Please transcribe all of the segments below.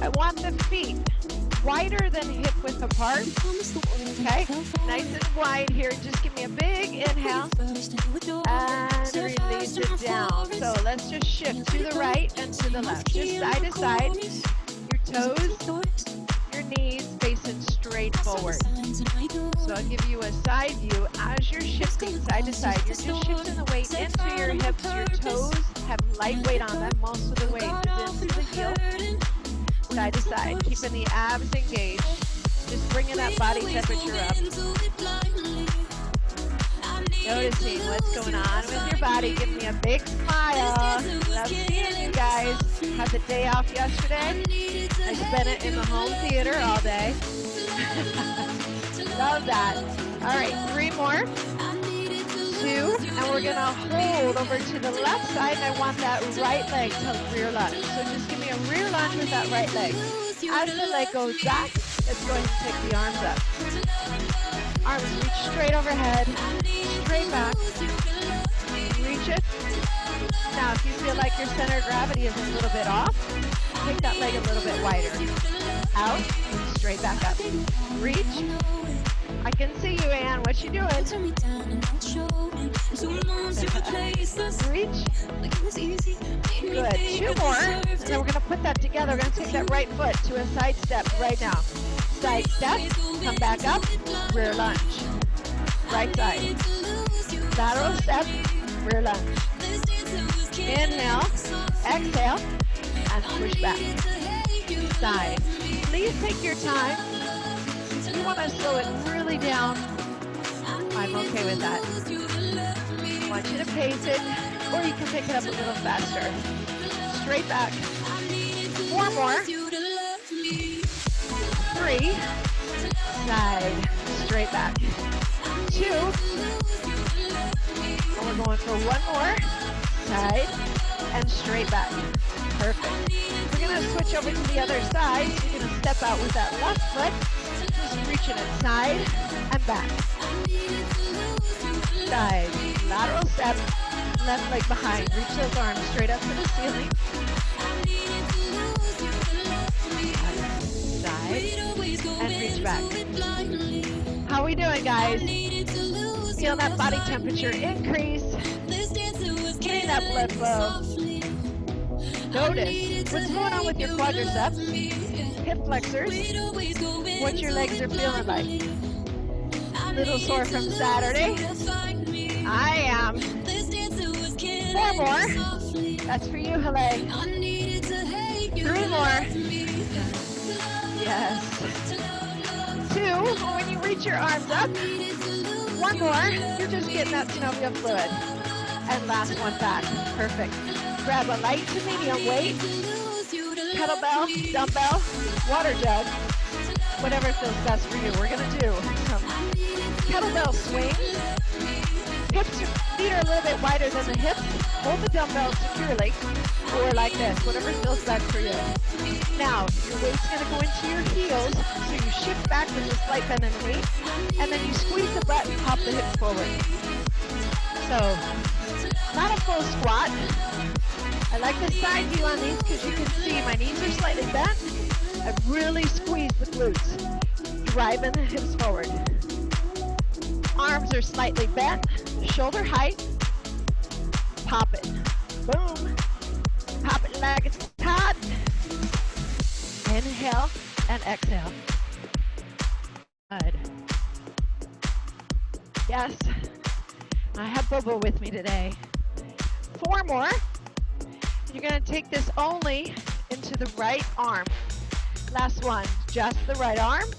I want the feet wider than hip width apart. Okay, nice and wide here. Just give me a big inhale and release it down. So let's just shift to the right and to the left, just side to side. Your toes, your knees facing straight forward. So I'll give you a side view as you're shifting side to side. You're just shifting the weight into your hips. Your toes have light weight on them. Most of the weight is into the heel. Side to side, keeping the abs engaged. Just bringing that body temperature up. Noticing what's going on with your body. Give me a big smile. Love seeing you guys. Had the day off yesterday. I spent it in the home theater all day. Love that. All right, 3 more. 2, and we're gonna hold over to the left side, and I want that right leg to rear lunge. So just give me a rear lunge with that right leg. As the leg goes back, let's go ahead and take the arms up. Arms reach straight overhead, straight back. Reach it. Now, if you feel like your center of gravity is a little bit off, take that leg a little bit wider. Out, straight back up. Reach. I can see you, Ann. What you doing? Reach. Good. 2 more. And then we're going to put that together. We're going to take that right foot to a side step right now. Side step. Come back up. Rear lunge. Right side. Lateral step. Rear lunge. Inhale. Exhale. And push back. Side. Please take your time. If you want to slow it really down, I'm okay with that. I want you to pace it, or you can pick it up a little faster. Straight back. 4 more. 3. Side. Straight back. 2. And we're going for 1 more. Side. And straight back. Perfect. We're going to switch over to the other side. So you're going to step out with that left foot. Just reaching it side and back. Side. Lateral step. Left leg behind. Reach those arms straight up to the ceiling. Side. And reach back. How are we doing, guys? Feel that body temperature increase. Getting that blood flow. Notice what's going on with your quadriceps, hip flexors, what your legs are feeling like. Little sore from Saturday. I am. 4 more. That's for you, Helene. 3 more. Yes. 2, when you reach your arms up. 1 more. You're just getting that synovial fluid. And last one back. Perfect. Grab a light to medium weight, kettlebell, dumbbell, water jug, whatever feels best for you. We're going to do some kettlebell swings. Feet are a little bit wider than the hips. Hold the dumbbell securely, or like this, whatever feels best for you. Now, your weight's going to go into your heels, so you shift back with a slight bend in the knee, and then you squeeze the butt and pop the hips forward. So, not a full squat. I like the side view on these because you can see my knees are slightly bent. I've really squeezed the glutes, driving the hips forward. Arms are slightly bent, shoulder height. Pop it. Boom. Pop it like it's hot. Inhale and exhale. Good. Yes. I have Bobo with me today. 4 more. You're going to take this only into the right arm. Last one, just the right arm.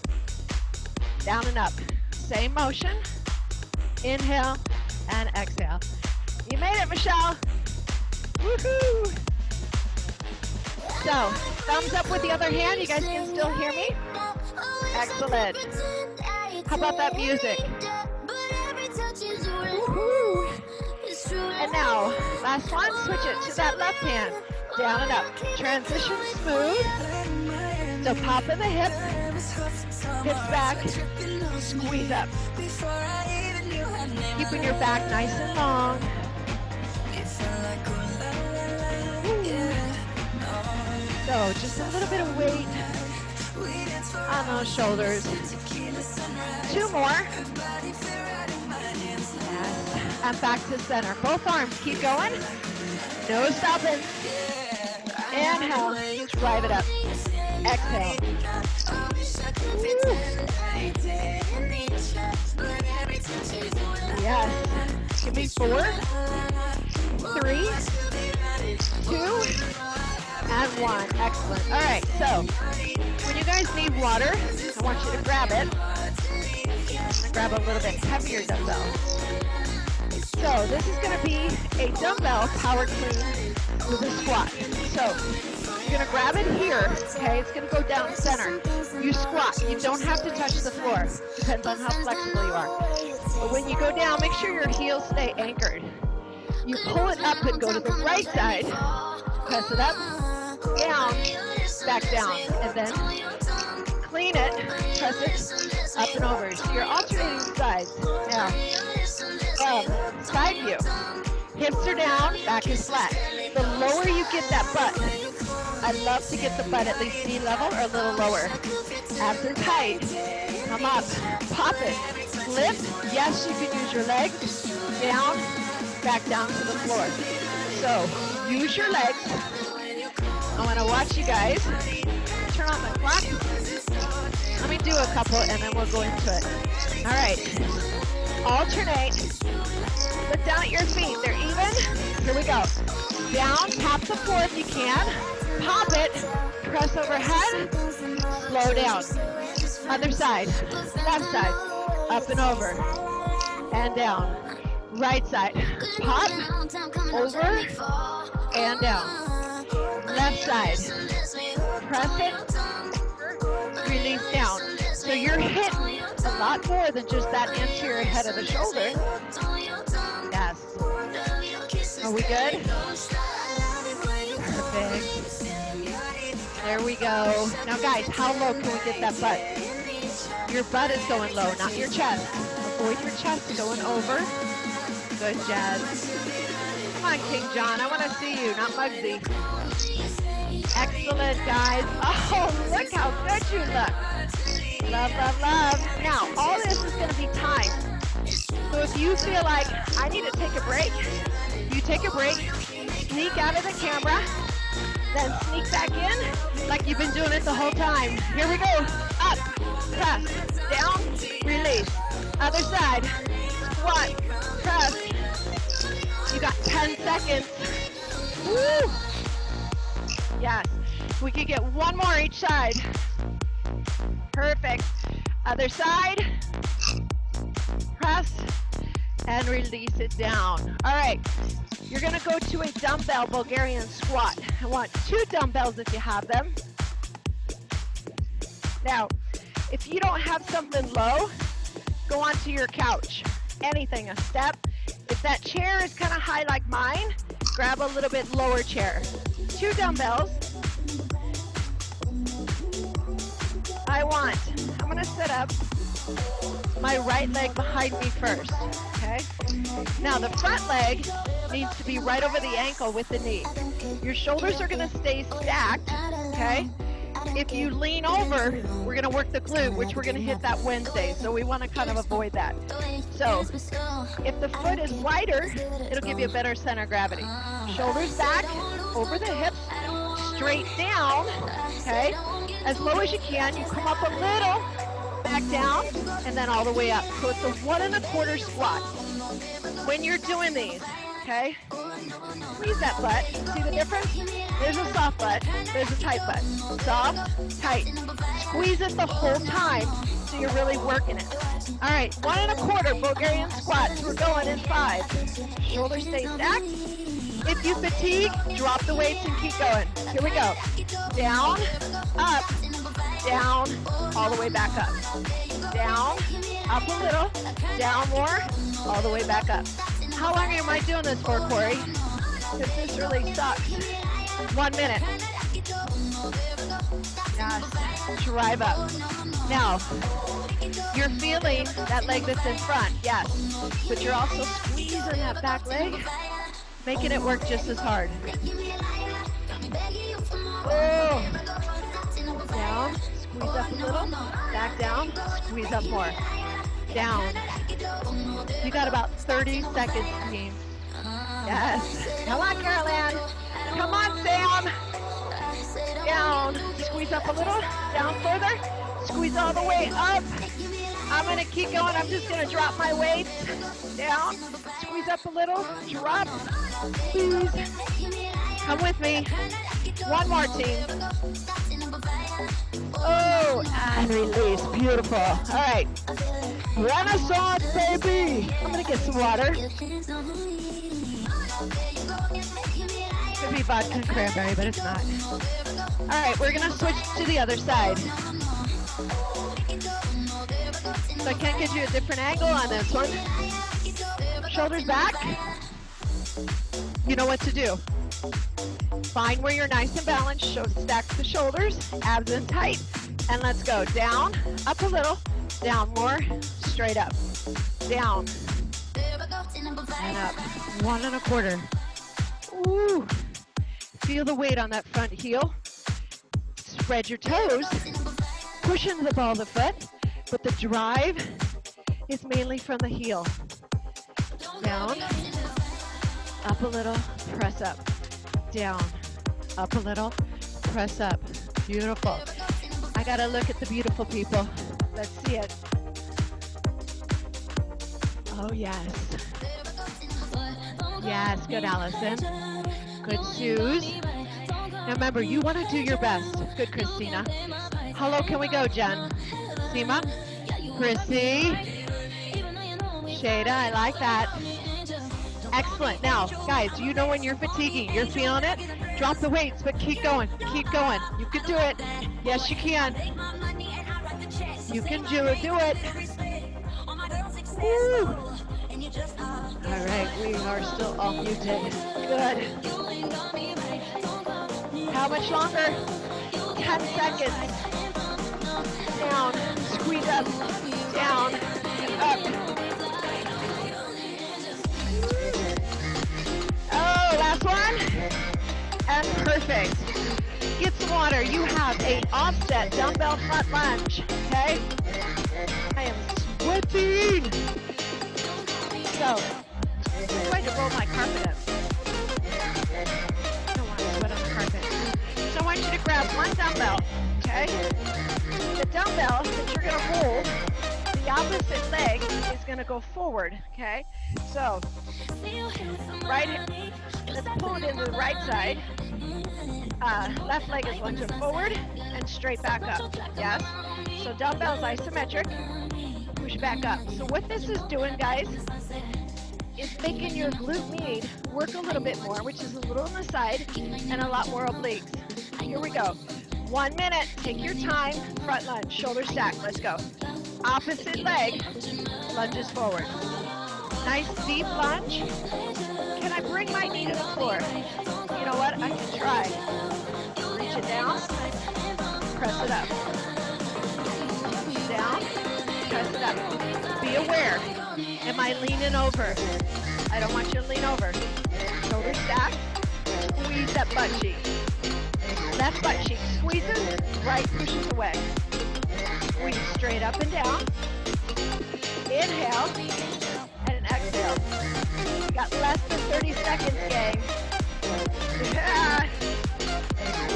Down and up. Same motion. Inhale and exhale. You made it, Michelle. Woohoo! So, thumbs up with the other hand. You guys can still hear me? Excellent. How about that music? Woohoo! And now, last one, switch it to that left hand. Down and up. Transition smooth. So pop in the hip. Hips back. Squeeze up. Keeping your back nice and long. So, go. Just a little bit of weight on those shoulders. 2 more. And back to center. Both arms, keep going. No stopping. Inhale, drive it up. Exhale. Woo. Yes. Give me 4, 3, 2, and 1. Excellent. All right, so when you guys need water, I want you to grab it. I'm gonna grab a little bit heavier dumbbell. So this is gonna be a dumbbell power clean with a squat. So you're gonna grab it here, okay? It's gonna go down center. You squat, you don't have to touch the floor. Depends on how flexible you are. But when you go down, make sure your heels stay anchored. You pull it up and go to the right side, press it up, down, back down, and then clean it, press it up and over. So you're alternating sides. Now, side view. Hips are down, back is flat. The lower you get that butt, I love to get the butt at least knee level or a little lower. Abs are tight. Come up, pop it, lift. Yes, you can use your legs. Down, back down to the floor. So use your legs. I want to watch you guys. Turn on the clock. Let me do a couple and then we'll go into it. All right. Alternate. Look down at your feet. They're even. Here we go. Down, tap the floor if you can. Pop it. Press overhead. Slow down. Other side. Left side. Up and over. And down. Right side. Pop. Over. And down. Left side. Press it. Release down. So you're hitting a lot more than just that anterior head of the shoulder. Yes. Are we good? Perfect. There we go. Now guys, how low can we get that butt? Your butt is going low, not your chest. Avoid your chest going over. Good, Jazz. Come on, King John. I want to see you, not Muggsy. Excellent, guys. Oh, look how good you look. Love, love, love. Now, all this is going to be timed. So if you feel like I need to take a break, you take a break, sneak out of the camera, then sneak back in like you've been doing it the whole time. Here we go. Up, press, down, release. Other side, squat, press. You got 10 seconds. Woo! Yes, we can get one more each side. Perfect. Other side, press, and release it down. All right, you're gonna go to a dumbbell Bulgarian squat. I want 2 dumbbells if you have them. Now, if you don't have something low, go onto your couch. Anything, a step. If that chair is kind of high like mine, grab a little bit lower chair. 2 dumbbells. I'm gonna set up my right leg behind me first, okay? Now the front leg needs to be right over the ankle with the knee. Your shoulders are gonna stay stacked, okay? If you lean over, we're gonna work the glute, which we're gonna hit that Wednesday, so we wanna kind of avoid that. So, if the foot is wider, it'll give you a better center of gravity. Shoulders back, over the hips, straight down, okay? As low as you can, you come up a little, back down, and then all the way up. So it's a 1 1/4 squat. When you're doing these, okay, squeeze that butt. See the difference? There's a soft butt, there's a tight butt. Soft, tight. Squeeze it the whole time so you're really working it. All right, 1 1/4 Bulgarian squats. We're going in 5. Shoulders stay stacked. If you fatigue, drop the weights and keep going. Here we go. Down, up, down, all the way back up. Down, up a little, down more, all the way back up. How long am I doing this for, Cory? Because this really sucks. 1 minute. Yes, drive up. Now, you're feeling that leg that's in front, yes, but you're also squeezing that back leg, making it work just as hard. Oh. Down, squeeze up a little, back down, squeeze up more. Down. You got about 30 seconds, team. Yes. Come on, Caroline. Come on, Sam. Down, squeeze up a little, down further, squeeze all the way up. I'm gonna keep going, I'm just gonna drop my weights. Down, squeeze up a little, drop, squeeze. Come with me. One more, team. Oh, and release, beautiful. All right, Renaissance, baby. I'm gonna get some water. Could be vodka and cranberry, but it's not. All right, we're gonna switch to the other side. So I can't get you a different angle on this one. Shoulders back. You know what to do. Find where you're nice and balanced. Stack the shoulders, abs in tight, and let's go. Down, up a little, down more, straight up. Down, and up. 1 1/4. Ooh. Feel the weight on that front heel. Spread your toes. Push into the ball of the foot, but the drive is mainly from the heel. Down, up a little, press up. Down, up a little, press up. Beautiful. I gotta look at the beautiful people. Let's see it. Oh, yes. Yes, good, Allison. Good, Suze. Now remember, you want to do your best. Good, Christina. How low can we go, Jen? Seema? Chrissy? Shada, I like that. Excellent. Now, guys, you know when you're fatiguing, you're feeling it, drop the weights, but keep going, keep going. You can do it. Yes, you can. You can do it, do it. Woo. All right, we are still all muted. Good. How much longer? 10 seconds. Down, squeeze up, down, up. Oh, last one. And perfect. Get some water. You have a offset dumbbell front lunge, okay? I am sweating. So, I'm going to roll my carpet up. I don't want to sweat on the carpet. So I want you to grab one dumbbell, okay? The dumbbell that you're going to hold, the opposite leg is going to go forward, okay? So, let's pull it into the right side. Left leg is lunging forward and straight back up, yes? So dumbbells isometric, push back up. So what this is doing, guys, is making your glute med work a little bit more, which is a little on the side and a lot more obliques. Here we go. 1 minute, take your time, front lunge, shoulder stack, let's go. Opposite leg, lunges forward. Nice deep lunge. Can I bring my knee to the floor? You know what, I can try. Reach it down, press it up. Down, press it up. Be aware, am I leaning over? I don't want you to lean over. Shoulder stack, squeeze that butt cheek. Left butt cheek squeezes, right pushes away. Squeeze straight up and down. Inhale, and an exhale. We got less than 30 seconds, gang. Yeah.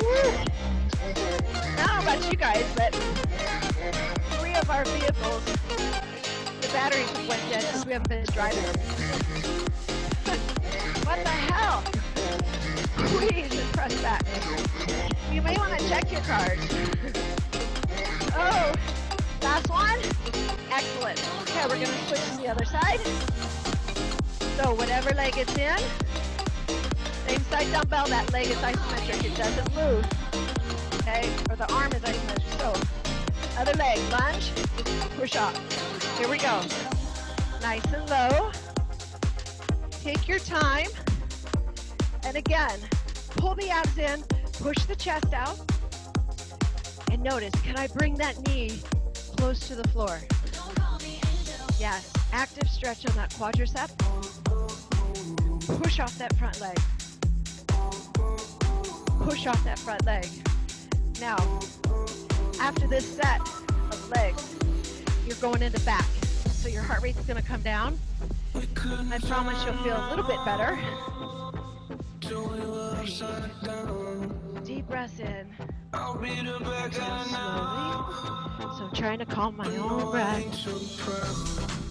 Woo. Now I don't know about you guys, but 3 of our vehicles, the batteries went dead because we haven't been driving them. What the hell? Squeeze and press back. You may want to check your cars. Oh, last one. Excellent. Okay, we're going to switch to the other side. So whatever leg it's in, same side dumbbell, that leg is isometric. It doesn't move. Okay, or the arm is isometric. So other leg, lunge, push up. Here we go. Nice and low. Take your time. And again, pull the abs in, push the chest out. And notice, can I bring that knee close to the floor? Yes, active stretch on that quadricep. Push off that front leg. push off that front leg. Now, after this set of legs, you're going into back. So your heart rate's gonna come down. I promise you'll feel a little bit better. Deep breaths in. Exhale slowly. So I'm trying to calm my own breath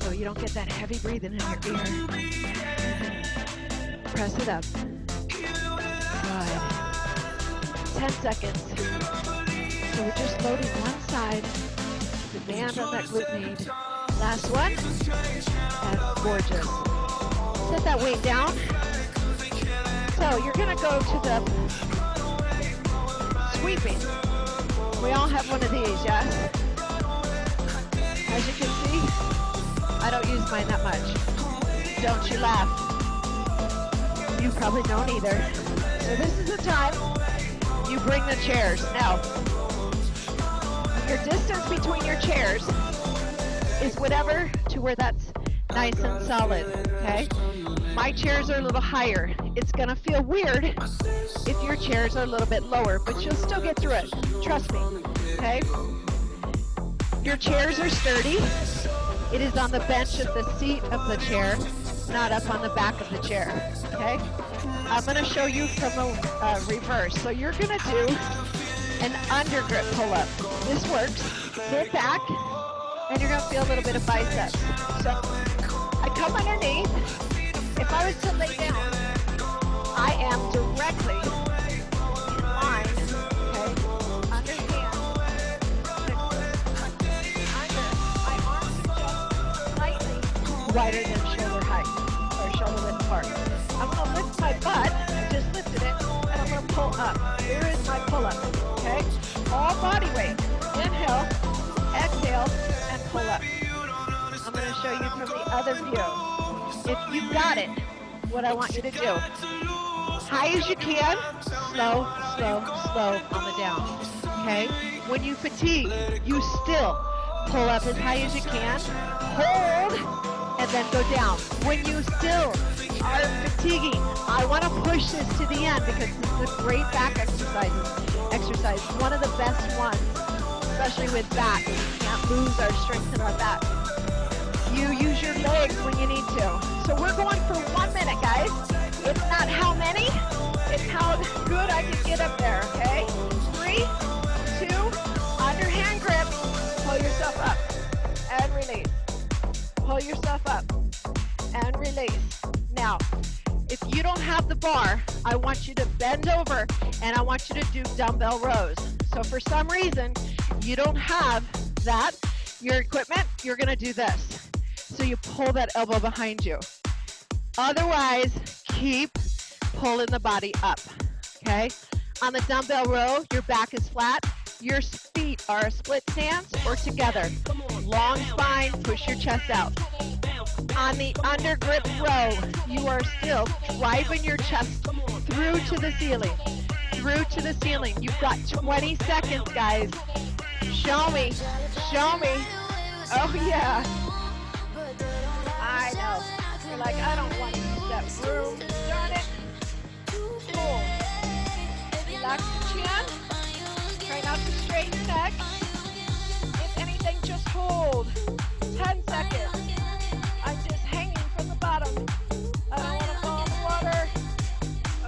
so you don't get that heavy breathing in your ear. Press it up. Good. 10 seconds. So we're just loading one side. The band on that glute med. Last one. That's gorgeous. Set that weight down. So you're gonna go to the sweeping. We all have one of these, yes? As you can see, I don't use mine that much. Don't you laugh. You probably don't either. So this is the time you bring the chairs. Now, your distance between your chairs is whatever to where that's nice and solid, okay? My chairs are a little higher. It's gonna feel weird if your chairs are a little bit lower, but you'll still get through it. Trust me, okay? Your chairs are sturdy. It is on the bench of the seat of the chair, not up on the back of the chair, okay? I'm gonna show you from a reverse. So you're gonna do an undergrip pull-up. This works. Sit back, and you're gonna feel a little bit of biceps. So I come underneath. If I was to lay down, I am directly in line, okay, underhand, under, my arms are just slightly wider than shoulder height, or shoulder width apart. I'm going to lift my butt, I just lifted it, and I'm going to pull up. Here is my pull-up, okay? All body weight. Inhale, exhale, and pull up. I'm going to show you from the other view. If you got it, what I want you to do, high as you can, slow, slow, slow on the down, okay? When you fatigue, you still pull up as high as you can, hold, and then go down. When you still are fatiguing, I want to push this to the end because this is a great back exercise, one of the best ones, especially with back. We can't lose our strength in our back. You use your legs when you need to. So we're going for 1 minute, guys. It's not how many, it's how good I can get up there, okay? 3, 2, underhand grip, pull yourself up and release. Pull yourself up and release. Now, if you don't have the bar, I want you to bend over and I want you to do dumbbell rows. So for some reason, you don't have that, your equipment, you're gonna do this. So you pull that elbow behind you. Otherwise, keep pulling the body up, okay? On the dumbbell row, your back is flat. Your feet are a split stance or together. Long spine, push your chest out. On the undergrip row, you are still driving your chest through to the ceiling. Through to the ceiling. You've got 20 seconds, guys. Show me. Show me. Oh, yeah. I know. You're like, I don't want to use that room. Darn it. Cool. Relax the chin. Try not to strain your neck. If anything, just hold. 10 seconds. I'm just hanging from the bottom. I don't want to fall in the water.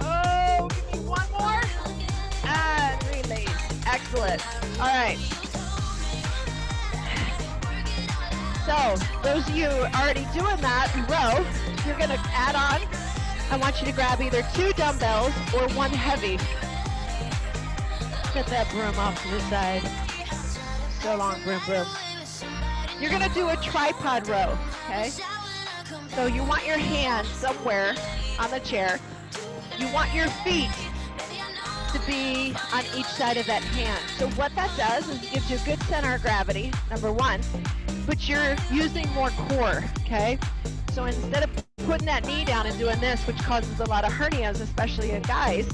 Oh, give me one more. And release. Excellent. All right. So, those of you already doing that row, you're going to add on. I want you to grab either 2 dumbbells or 1 heavy. Get that broom off to the side. So long, broom, broom. You're going to do a tripod row, okay? So you want your hands somewhere on the chair. You want your feet to be on each side of that hand. So what that does is it gives you a good center of gravity, number 1, but you're using more core, okay? So instead of putting that knee down and doing this, which causes a lot of hernias, especially in guys,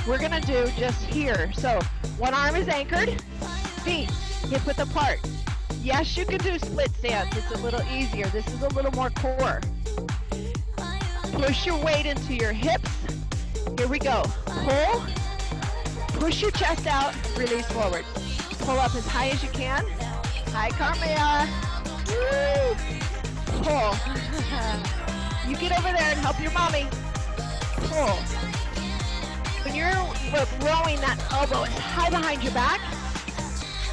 we're gonna do just here. So one arm is anchored, feet hip width apart. Yes, you can do split stance. It's a little easier. This is a little more core. Push your weight into your hips. Here we go. Pull Push your chest out, release forward. Pull up as high as you can. Hi, Carmela. Woo! Pull. You get over there and help your mommy. Pull. When you're rowing that elbow as high behind your back,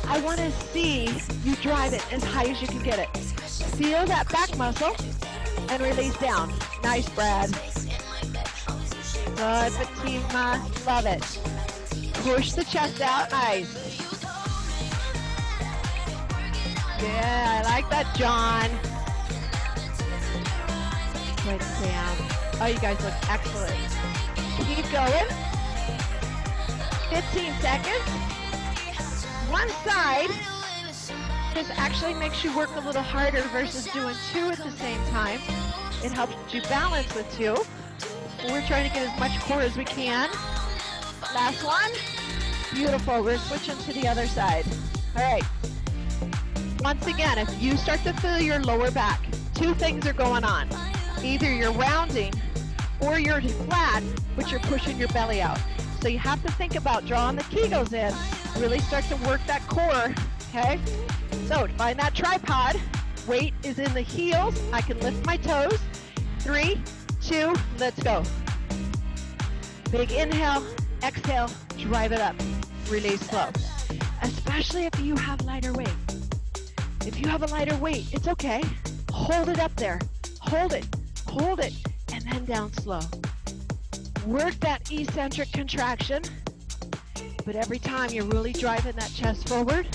I want to see you drive it as high as you can get it. Feel that back muscle and release down. Nice, Brad. Good, Fatima. Love it. Push the chest out. Nice. Yeah, I like that, John. Good, Sam. Oh, you guys look excellent. Keep going. 15 seconds. One side. This actually makes you work a little harder versus doing two at the same time. It helps you balance with two. We're trying to get as much core as we can. Last one. Beautiful. We're switching to the other side. All right. Once again, if you start to feel your lower back, two things are going on. Either you're rounding or you're flat, but you're pushing your belly out. So you have to think about drawing the Kegels in, really start to work that core, okay? So to find that tripod, weight is in the heels. I can lift my toes. 3, 2, let's go. Big inhale, exhale, drive it up. Release slow. Especially if you have lighter weight. If you have a lighter weight, it's okay. Hold it up there. Hold it, and then down slow. Work that eccentric contraction, but every time you're really driving that chest forward.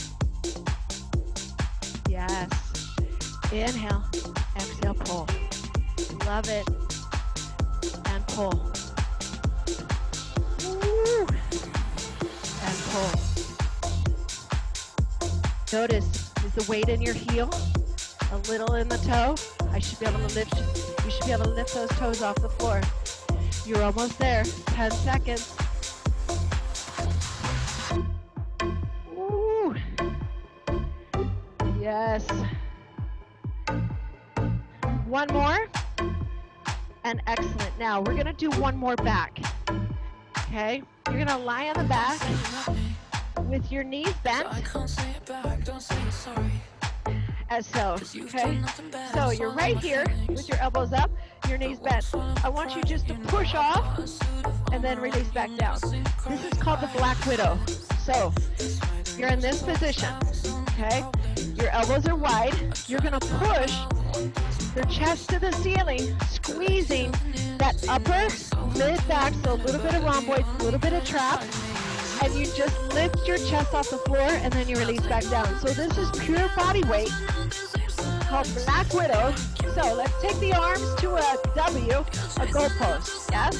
Yes. Inhale, exhale, pull. Love it. And pull. Woo. And pull. Notice, is the weight in your heel? A little in the toe? I should be able to lift, you should be able to lift those toes off the floor. You're almost there. 10 seconds. Ooh. Yes. One more. And excellent. Now we're going to do one more back. Okay? You're going to lie on the back with your knees bent. As so, okay? So you're right here with your elbows up, your knees bent. I want you just to push off and then release back down. This is called the Black Widow. So you're in this position, okay? Your elbows are wide. You're gonna push your chest to the ceiling, squeezing that upper mid back, so a little bit of rhomboid, a little bit of trap. And you just lift your chest off the floor and then you release back down. So this is pure body weight called Black Widow. So let's take the arms to a W, a goalpost, yes?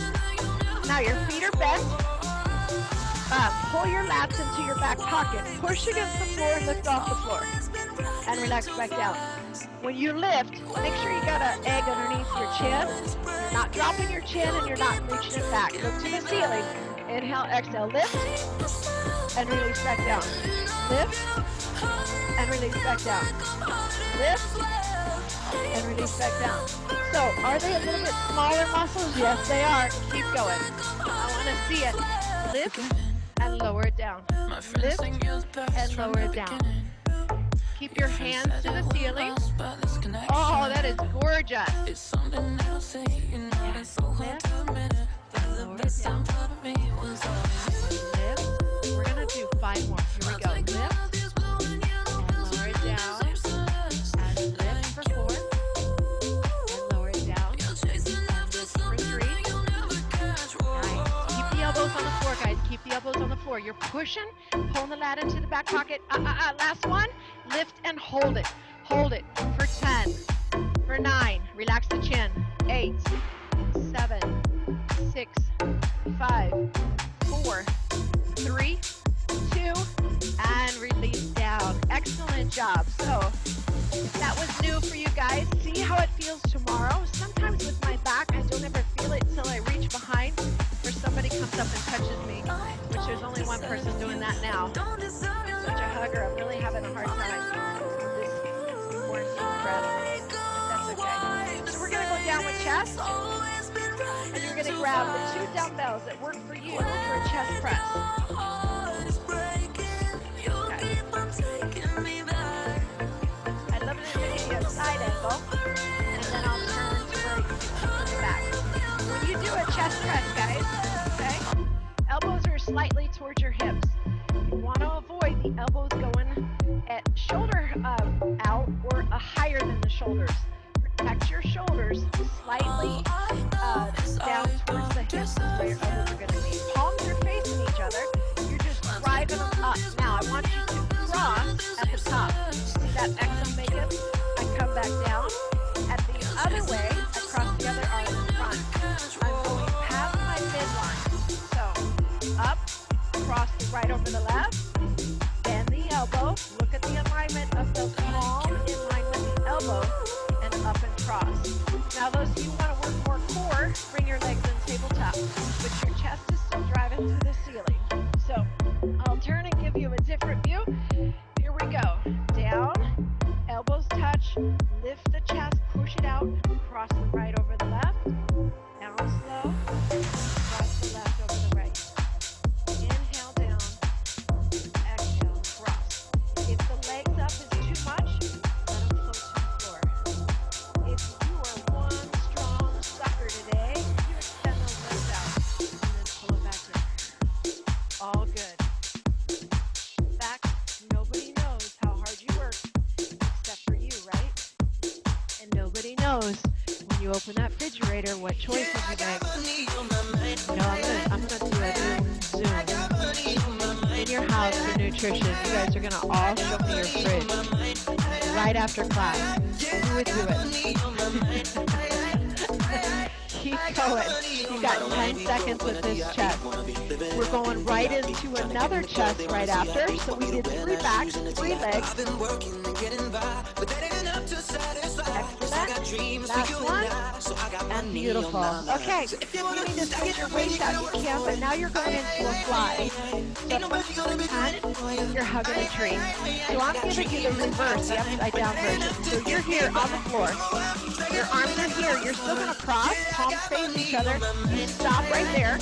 Now your feet are bent. Pull your lats into your back pocket. Push against the floor, lift off the floor. And relax back down. When you lift, make sure you got an egg underneath your chin. You're not dropping your chin and you're not reaching it back. Look to the ceiling. Inhale, exhale, lift, and release back down. Lift, and release back down. Lift, and release back down. So, are they a little bit smaller muscles? Yes, they are. Keep going. I want to see it. Lift, and lower it down. Lift, and lower it down. Keep your hands to the ceiling. Oh, that is gorgeous. Yes. Lift. Lower it down. Lift. We're going to do 5 more. Here we go. Lift. And lower it down. And lift for 4. And lower it down. And lift for 3. Nice. Keep the elbows on the floor, guys. Keep the elbows on the floor. You're pushing. Pulling the lat into the back pocket. Last one. Lift and hold it. Hold it for 10. For 9. Relax the chin. 8. 7. 6, 5, 4, 3, 2, and release down. Excellent job. So that was new for you guys. See how it feels tomorrow. Sometimes with my back, I don't ever feel it until I reach behind or somebody comes up and touches me, which there's only one person doing that now. I'm such a hugger. I'm really having a hard time this quarantine breath. That's okay. So we're going to go down with chest. And you're going to grab the 2 dumbbells that work for you for a chest press. chest press, guys. Okay? Elbows are slightly towards your hips. You want to avoid the elbows going at shoulder out or higher than the shoulders. Protect your shoulders slightly down towards the hips where your elbows are going to be. Palms are facing each other. You're just driving them up. Now, I want you to cross at the top. See that X makeup? I come back down. At the other way, I cross the other arm in front. I'm going past my midline. So, up, cross the right over the left. Bend the elbow. Look at the alignment of the palm in line with the elbow. And up and cross. Now those of you who want to work more core, bring your legs in tabletop. But your chest is still driving through the ceiling. So I'll turn and give you a different view. Here we go. Down, elbows touch, lift the chest, push it out, cross the right over the left. Down slow, cross the left over the right. Inhale down, exhale, cross. If the legs up is too much, let them float to the floor. If you are one strong sucker today, you extend those legs out and then pull it back in. All good. In fact, nobody knows how hard you work except for you, right? And nobody knows when you open that refrigerator what choices you make. You know, I'm gonna do a new Zoom in your house for nutrition. You guys are gonna all show me your fridge right after class. Who would do it? Keep going. You got 10 seconds with this chest. We're going right into another chest right after. So we did 3 backs, 3 legs. Excellent. Last one. And beautiful. Okay. If you need to switch your waist out, you can, but now you're going into a fly. So you're hugging a tree. So I'm giving you the reverse, the upside down version. So you're here on the floor. Your arms are here. You're still going to cross, palms face each other. You stop right there.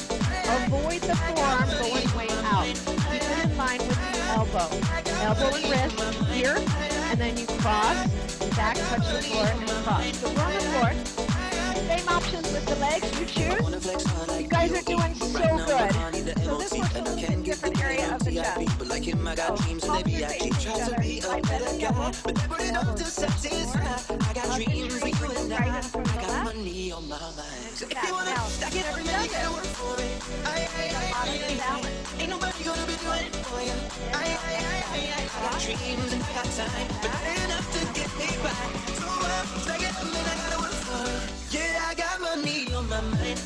Avoid the forearm going way out. Keep it in line with the elbow. Elbow and wrist here, and then you cross, back, touch the floor, and cross. So we're on the floor. Same options with the legs, you choose. You guys are doing so good. So this works in a different area of the chest. So palms are facing each other. Right bend in the elbow. Elbows right hand from the left. Now, never done this. A lot of balance. Ain't nobody gonna be doing it for you. I got dreams and I got time, but enough to get me by. So take it, I gotta work for it. Yeah, I got money on my mind.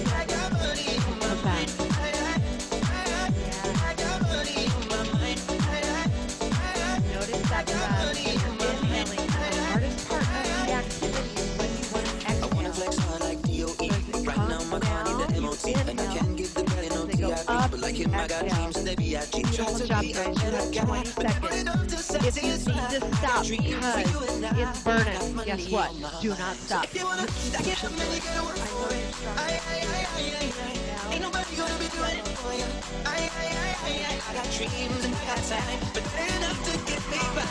I got money on my mind. I got money on my mind. Notice that inhaling. The hardest part of the activity is when you want to exhale. I want to flex hard like DOE. Right now my car need the MOT. And I can't give the belly no TIP. But like him, I got dreams and they be at G. Beautiful job, guys. You have 20 seconds. If you need to stop because it's burning, guess what? Do not stop. Just keep pushing through it. I know you're strong. Ain't nobody gonna be doing it for you. I got dreams and I got time, but enough to get me by.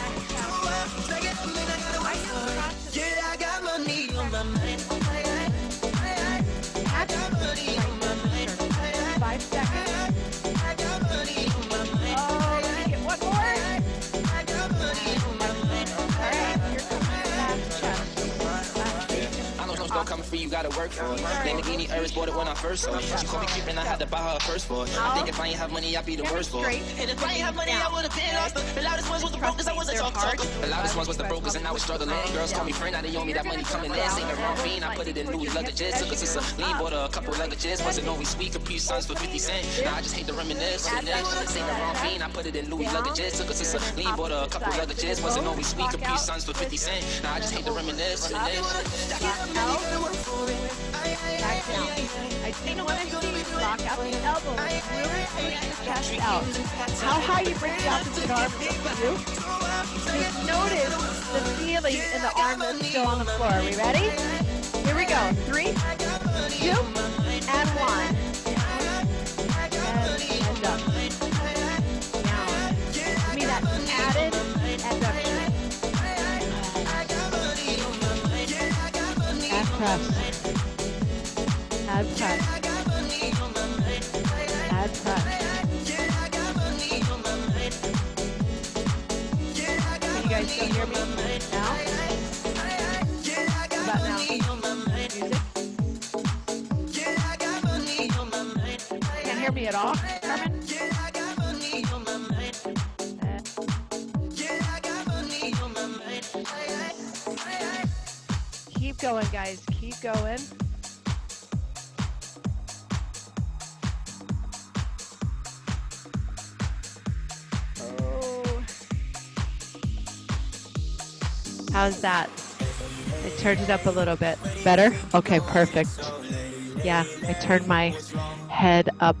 Yeah, I got money on my mind. I got money on my mind. 5 seconds. I got money on my mind. Oh, let me get one more. I got money on my mind. All right, here comes the last chest. I know what's gonna come for you, gotta work for it. Lamborghini Iris bought it when I first saw it. She called me cheap and I had to buy her a first for it. I think if I ain't have money, I'd be the worst for it. And if I ain't have money, I would've been lost. The loudest ones was the brokers, I wasn't talking. The loudest ones was the brokers and I was struggling. Girls call me friend, now they owe me that money coming in. Saying the wrong fiend, I put it in Louis luggages. Took us to some lean, bought a couple luggages. Wasn't always sweet, Capri Suns for 50 cents. Now I just hate to reminisce. Saying the wrong fiend, I put it in Louis luggages. Took us to some lean, bought a couple luggages. Wasn't always sweet, Capri Suns for 50 cents. Now I just hate to reminisce. Back down. I didn't want to see you lock out the elbow. Really push the chest out. How high you bring the opposite arm is up to you. Just notice the feeling in the arm that's still on the floor. Are we ready? Here we go. 3, 2, and 1. And up. Down. Give me that added adduction. Back press. Add punch. Add punch. Can you guys still hear me now? What about now? Music? Can't hear me at all, Carmen? Keep going, guys. Keep going. Oh. How's that? I turned it up a little bit. Better? Okay, perfect. Yeah, I turned my head up.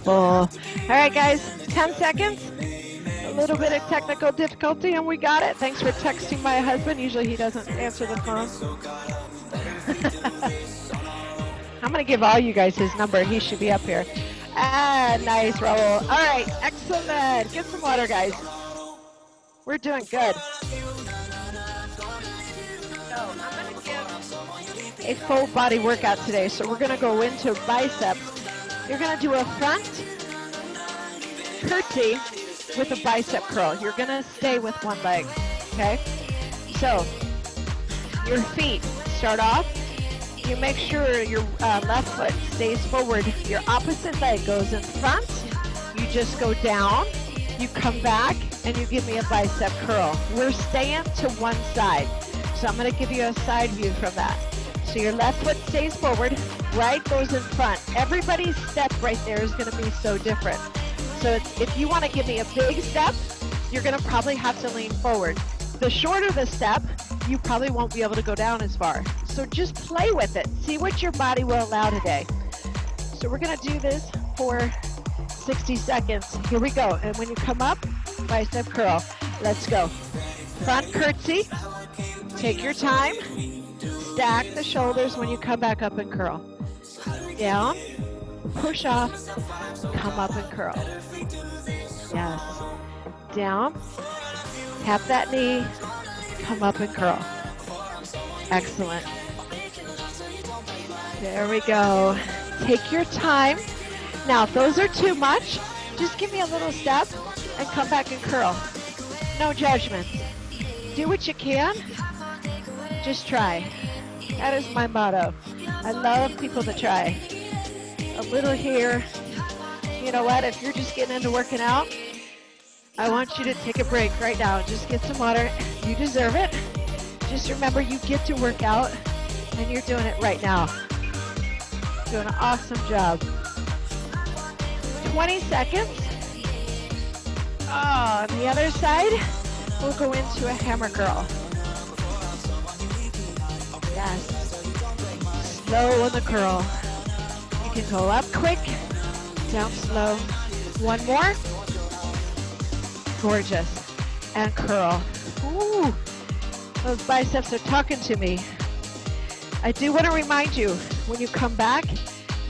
Full. All right, guys, 10 seconds. A little bit of technical difficulty, and we got it. Thanks for texting my husband. Usually he doesn't answer the phone. I'm going to give all you guys his number. He should be up here. Ah, nice, Raul. All right, excellent. Get some water, guys. We're doing good. So I'm going to give a full body workout today. So we're going to go into biceps. You're going to do a front curtsy with a bicep curl. You're going to stay with one leg, okay? So your feet start off. You make sure your left foot stays forward. Your opposite leg goes in front. You just go down. You come back, and you give me a bicep curl. We're staying to one side. So I'm going to give you a side view from that. So your left foot stays forward, right goes in front. Everybody's step right there is going to be so different. So if you want to give me a big step, you're going to probably have to lean forward. The shorter the step, you probably won't be able to go down as far. So just play with it. See what your body will allow today. So we're going to do this for 60 seconds. Here we go. And when you come up, bicep curl. Let's go. Front curtsy. Take your time. Stack the shoulders when you come back up and curl. Down. Push off. Come up and curl. Yes. Down. Tap that knee. Come up and curl. Excellent. There we go. Take your time. Now, if those are too much, just give me a little step and come back and curl. No judgment. Do what you can. Just try. That is my motto. I love people to try. A little here. You know what? If you're just getting into working out, I want you to take a break right now. Just get some water. You deserve it. Just remember you get to work out, and you're doing it right now. Doing an awesome job. 20 seconds. Oh, on the other side, we'll go into a hammer curl. Yes. Slow on the curl. You can go up quick, down slow. One more. Gorgeous. And curl. Ooh, those biceps are talking to me. I do want to remind you, when you come back,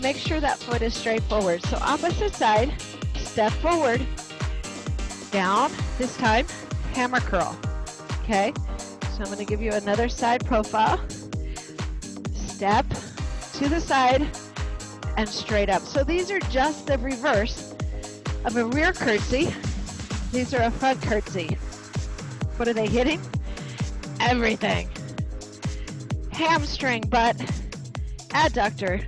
make sure that foot is straight forward. So opposite side, step forward, down, this time, hammer curl. Okay, so I'm going to give you another side profile. Step to the side and straight up. So these are just the reverse of a rear curtsy. These are a front curtsy. What are they hitting? Everything. Hamstring, butt, adductor,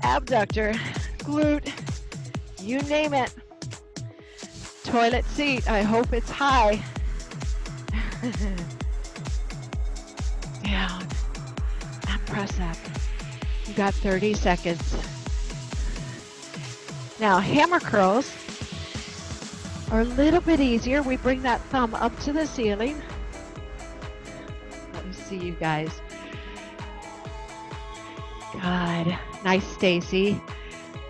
abductor, glute, you name it. Toilet seat, I hope it's high. Down, and press up. You got 30 seconds. Now, hammer curls are a little bit easier. We bring that thumb up to the ceiling. Let me see you guys. God, nice, Stacy.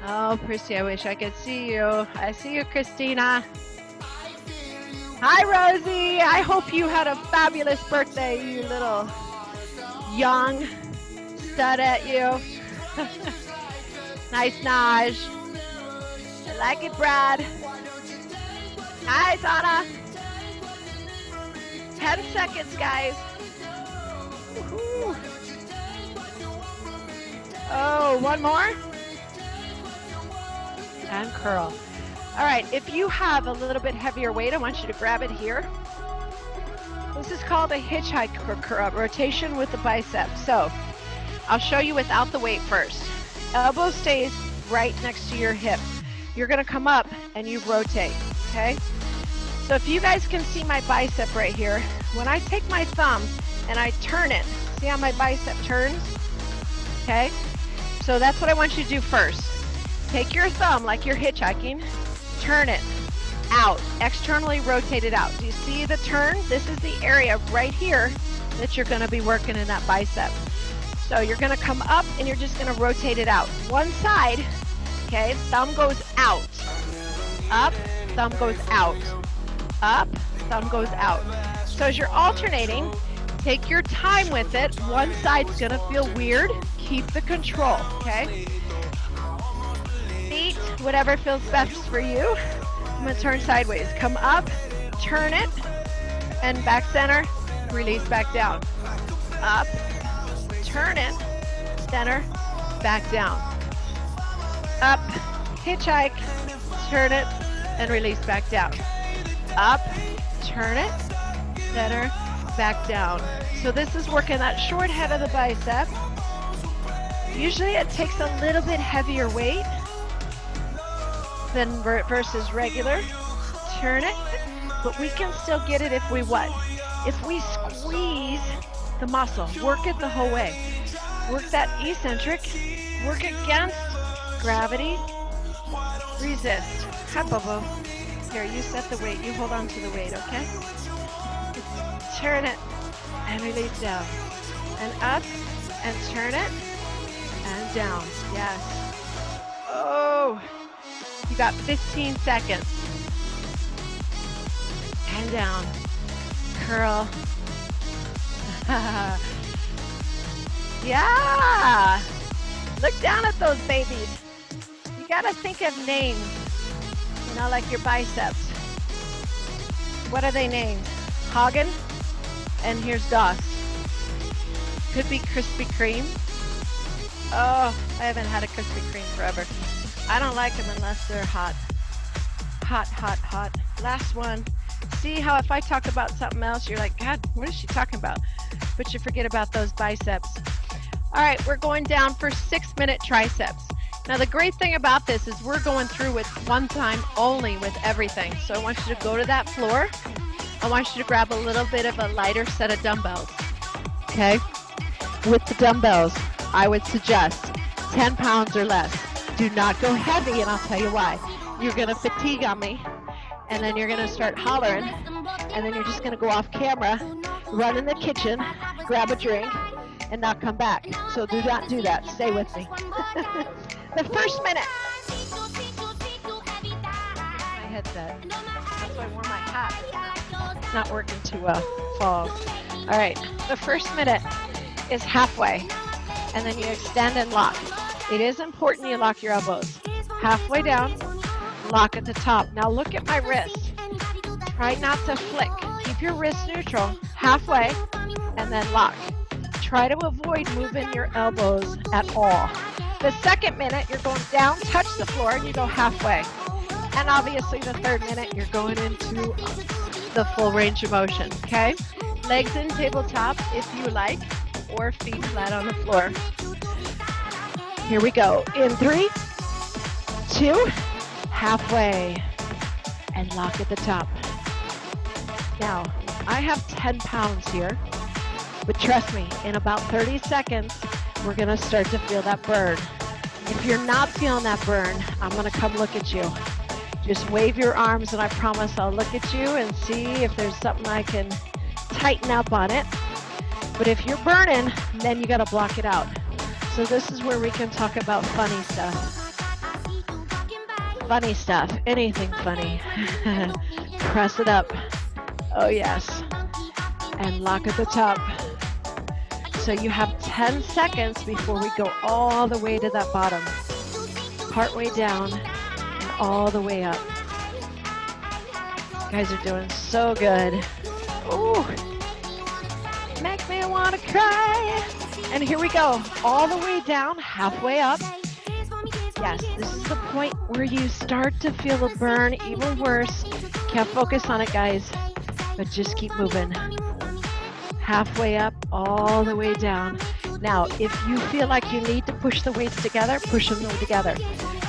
Oh, Christy, I wish I could see you. I see you, Christina. Hi, Rosie. I hope you had a fabulous birthday, you little young stud at you. Nice, Naj. I like it, Brad. Nice, Anna. 10 seconds, guys. Woo-hoo. go. One more. And curl. All right, if you have a little bit heavier weight, I want you to grab it here. This is called a hitchhiker curl, rotation with the biceps. So I'll show you without the weight first. Elbow stays right next to your hip. You're gonna come up and you rotate, okay? So if you guys can see my bicep right here, when I take my thumb and I turn it, see how my bicep turns? Okay? So that's what I want you to do first. Take your thumb like you're hitchhiking, turn it out, externally rotate it out. Do you see the turn? This is the area right here that you're gonna be working in that bicep. So you're gonna come up and you're just gonna rotate it out. One side, okay, thumb goes out. Up, thumb goes out. Up, thumb goes out. So as you're alternating, take your time with it. One side's gonna feel weird. Keep the control, okay? Feet, whatever feels best for you. I'm gonna turn sideways. Come up, turn it, and back center, release back down. Up, turn it, center, back down. Up, hitchhike, turn it, and release back down. Up, turn it, center, back down. So this is working that short head of the bicep. Usually it takes a little bit heavier weight than versus regular. Turn it, but we can still get it if we what? If we squeeze the muscle, work it the whole way. Work that eccentric, work against gravity, resist. Hi, Bobo. Here, you set the weight, you hold on to the weight, okay? Turn it, and release down. And up, and turn it, and down, yes. Oh, you got 15 seconds. And down, curl. Yeah, look down at those babies. You gotta think of names, you know, like your biceps. What are they named? Hagen, and here's Doss. Could be Krispy Kreme. Oh, I haven't had a Krispy Kreme forever. I don't like them unless they're hot. Hot, hot, hot. Last one. See how if I talk about something else, you're like, God, what is she talking about? But you forget about those biceps. All right, we're going down for 6-minute triceps. Now the great thing about this is we're going through with one time only with everything. So I want you to go to that floor. I want you to grab a little bit of a lighter set of dumbbells. Okay? With the dumbbells, I would suggest 10 pounds or less. Do not go heavy, and I'll tell you why. You're gonna fatigue on me, and then you're gonna start hollering, and then you're just gonna go off camera, run in the kitchen, grab a drink, and not come back. So do not do that. Stay with me. The first minute. My headset. That's why I wore my hat. It's not working too well. Falls. All right. The first minute is halfway, and then you extend and lock. It is important you lock your elbows. Halfway down, lock at the top. Now look at my wrist. Try not to flick. Keep your wrist neutral, halfway, and then lock. Try to avoid moving your elbows at all. The second minute, you're going down, touch the floor, and you go halfway. And obviously the third minute, you're going into the full range of motion, okay? Legs in tabletop if you like, or feet flat on the floor. Here we go. In 3, 2, halfway, and lock at the top. Now, I have 10 pounds here, but trust me, in about 30 seconds, we're gonna start to feel that burn. If you're not feeling that burn, I'm gonna come look at you. Just wave your arms and I promise I'll look at you and see if there's something I can tighten up on it. But if you're burning, then you gotta block it out. So this is where we can talk about funny stuff. Funny stuff, anything funny. Press it up. Oh yes. And lock at the top. So you have 10 seconds before we go all the way to that bottom. Part way down and all the way up. You guys are doing so good. Ooh. Make me wanna cry. And here we go, all the way down, halfway up. Yes, this is the point where you start to feel the burn even worse. Can't focus on it, guys, but just keep moving. Halfway up, all the way down. Now, if you feel like you need to push the weights together, push them together.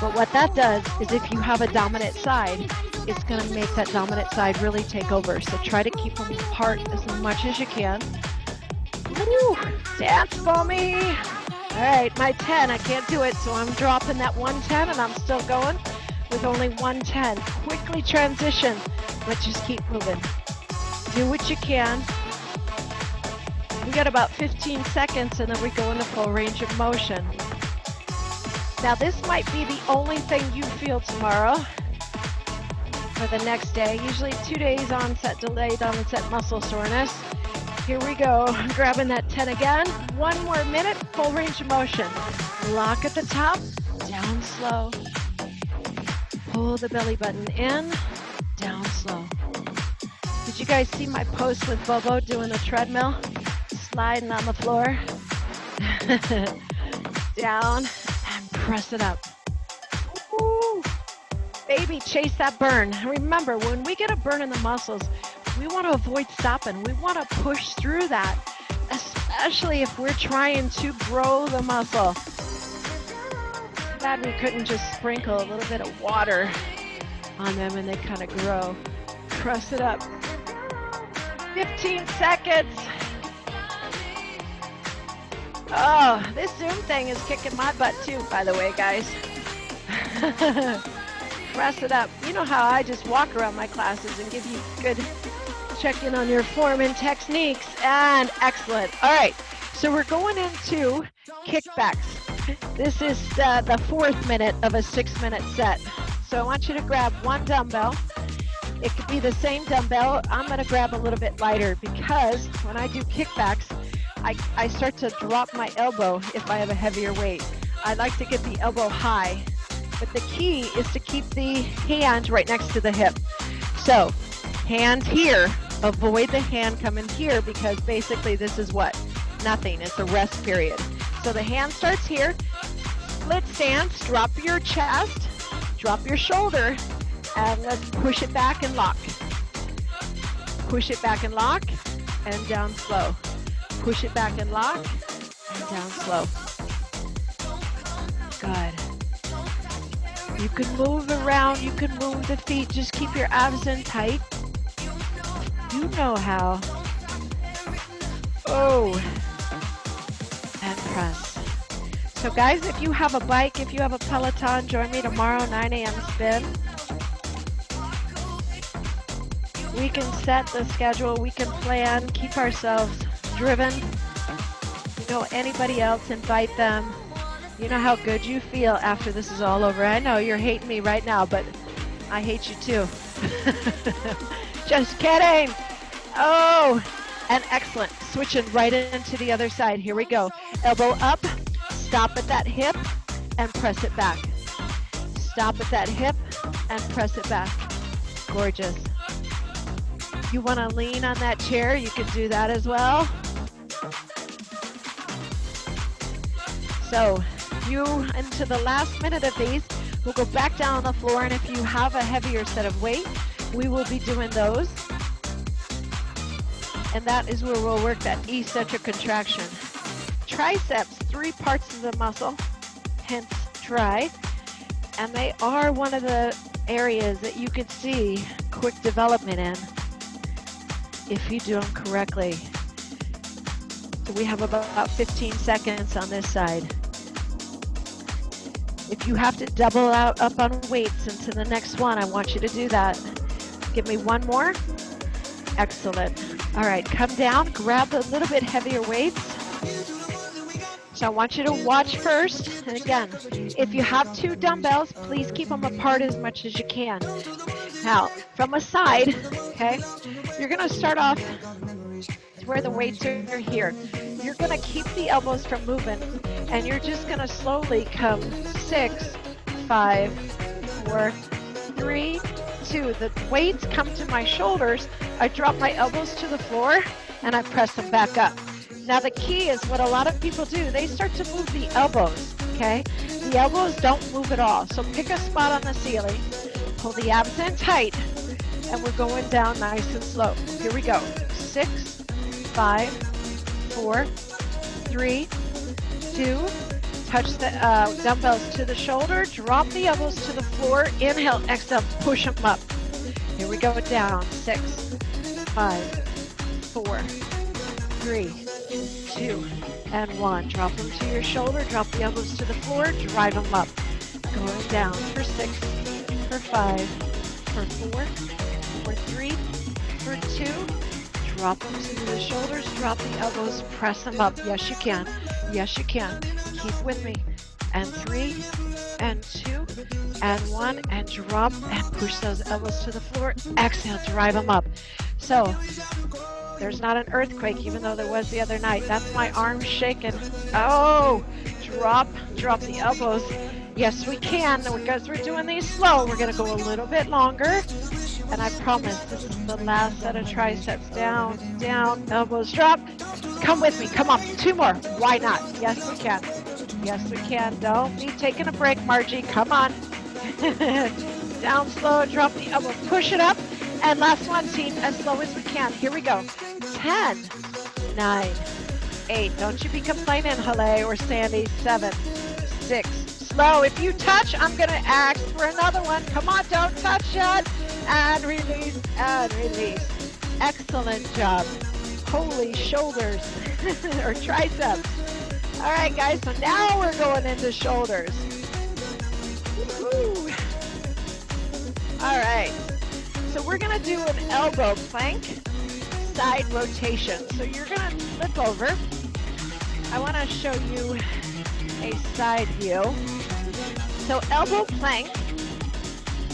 But what that does is if you have a dominant side, it's going to make that dominant side really take over. So try to keep them apart as much as you can. Woo, dance for me. All right, my 10, I can't do it, so I'm dropping that 110 and I'm still going with only 110. Quickly transition, but just keep moving. Do what you can. We got about 15 seconds and then we go into full range of motion. Now this might be the only thing you feel tomorrow or the next day. Usually 2 days onset, delayed onset muscle soreness. Here we go, grabbing that 10 again. 1 more minute, full range of motion. Lock at the top, down slow. Pull the belly button in, down slow. Did you guys see my post with Bobo doing the treadmill? Sliding on the floor. Down and press it up. Ooh. Baby, chase that burn. Remember, when we get a burn in the muscles, we want to avoid stopping. We want to push through that, especially if we're trying to grow the muscle. Glad we couldn't just sprinkle a little bit of water on them and they kind of grow. Press it up. 15 seconds. Oh, this Zoom thing is kicking my butt too, by the way, guys. Press it up. You know how I just walk around my classes and give you good check-in on your form and techniques. And excellent. All right, so we're going into kickbacks. This is the 4th minute of a 6-minute set. So I want you to grab one dumbbell. It could be the same dumbbell. I'm going to grab a little bit lighter because when I do kickbacks, I start to drop my elbow if I have a heavier weight. I like to get the elbow high, but the key is to keep the hand right next to the hip. So, hand here, avoid the hand coming here because basically this is what? Nothing, it's a rest period. So the hand starts here, split stance, drop your chest, drop your shoulder, and let's push it back and lock. Push it back and lock, and down slow. Push it back and lock, and down slow. Good. You can move around, you can move the feet, just keep your abs in tight. You know how. Oh, and press. So guys, if you have a bike, if you have a Peloton, join me tomorrow, 9 a.m. spin. We can set the schedule, we can plan, keep ourselves driven. You know anybody else, invite them. You know how good you feel after this is all over. I know you're hating me right now, but I hate you too. Just kidding. Oh, and excellent. Switching right into the other side. Here we go. Elbow up, stop at that hip, and press it back. Stop at that hip, and press it back. Gorgeous. You want to lean on that chair, you can do that as well. So you into the last minute of these, we'll go back down on the floor, and if you have a heavier set of weight, we will be doing those. And that is where we'll work that eccentric contraction. Triceps, 3 parts of the muscle, hence tri, and they are one of the areas that you could see quick development in if you do them correctly. So we have about 15 seconds on this side. If you have to double out up on weights into the next one, I want you to do that. Give me one more. Excellent. All right, come down, grab a little bit heavier weights. So I want you to watch first. And again, if you have 2 dumbbells, please keep them apart as much as you can. Now, from a side, okay, you're going to start off where the weights are here. You're going to keep the elbows from moving, and you're just going to slowly come 6, 5, 4, 3, 2. The weights come to my shoulders. I drop my elbows to the floor, and I press them back up. Now the key is what a lot of people do. They start to move the elbows, okay? The elbows don't move at all. So pick a spot on the ceiling, pull the abs in tight, and we're going down nice and slow. Here we go. 6, 5, 4, 3, 2, touch the dumbbells to the shoulder, drop the elbows to the floor, inhale, exhale, push them up. Here we go, down. 6, 5, 4, 3, 2, and 1. Drop them to your shoulder, drop the elbows to the floor, drive them up. Going down for 6, for 5, for 4, for 3, for 2. Drop them to the shoulders, drop the elbows, press them up. Yes, you can. Yes, you can. Keep with me. And 3, and 2, and 1, and drop and push those elbows to the floor. Exhale, drive them up. So there's not an earthquake, even though there was the other night. That's my arms shaking. Oh, drop the elbows. Yes, we can. Because we're doing these slow, we're going to go a little bit longer. And I promise this is the last set of triceps. Down, down, elbows drop. Come with me. Come on. 2 more. Why not? Yes, we can. Yes, we can. Don't be taking a break, Margie. Come on. Down slow. Drop the elbow. Push it up. And last one, team, as slow as we can. Here we go. 10, 9, 8. Don't you be complaining, Halle or Sandy. 7, 6. Slow. If you touch, I'm going to ask for another one. Come on, don't touch it. And release, and release. Excellent job. Holy shoulders or triceps. All right, guys, so now we're going into shoulders. Woo-hoo. All right, so we're going to do an elbow plank side rotation. So you're going to flip over. I want to show you a side view. So elbow plank,